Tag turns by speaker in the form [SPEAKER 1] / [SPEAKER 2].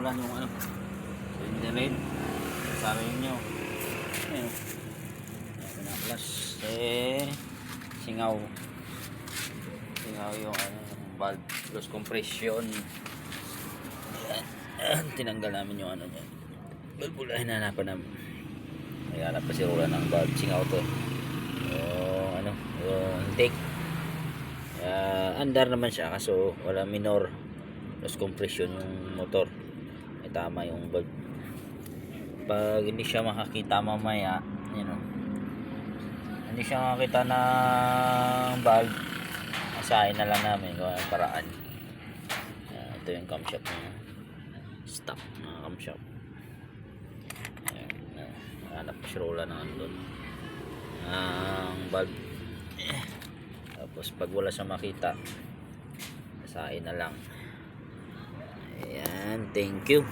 [SPEAKER 1] simulan yung ano, rin sabi nyo ayun, pinaklas singaw yung ano, valve loss compression. Ayan, tinanggal namin yung ano dyan, bulbula, hinanapan namin, naghanap pa si Roland ng valve singaw to, yung ano, yung intake. Andar naman siya kaso wala minor loss compression yung motor, ay tama yung valve. Pag hindi siya makakita mamaya, you know, hindi siya makakita ng valve, asahin na lang namin kung anong paraan. Ito yung camshaft niya, stock na camshaft. Hanap pa si Roland ng andun ang valve. Tapos pag wala siya makita, asahin na lang. Ayan, thank you.